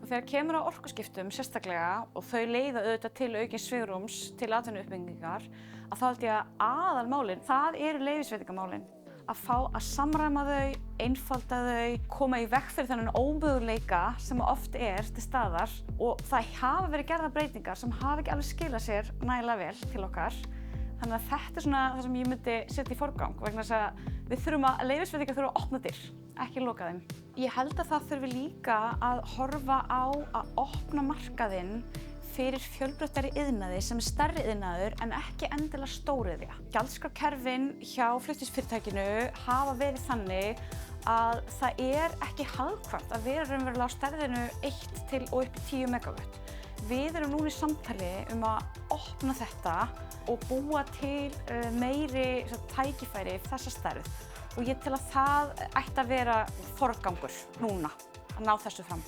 Og þegar kemur á orkuskiptum sérstaklega og þau leiða auðvitað til aukins svigrúms til atvinnuuppbyggingar, að þá held ég að aðalmálin, það eru leyfisveitingamálin. Að fá að samræma þau, einfalda þau, koma í veg fyrir þennan ómöguleika sem oft til staðar og það hafa verið gerðar breytingar sem hafa ekki alveg skilað sér nægilega vel til okkar. Þannig að þetta svona það sem ég myndi setja í forgang vegna þess að við þurfum að leyfisveitingar þurfa að opna dyr, ekki loka þeim. Ég held að það þurfi líka að horfa á að opna markaðinn fyrir fjölbreyttari iðnaði sem stærri iðnaður en ekki endilega stóriðja. Gjaldskrárkerfin hjá flutningsfyrirtækinu hafa verið þannig að það ekki hagkvæmt að vera raunverulega á stærðinu 1 til og upp í 10 megawatt. Við erum núna í samtali að opna þetta og búa til meiri tækifæri þessa stærð og ég tel að það ætti að vera forgangur núna að ná þessu fram.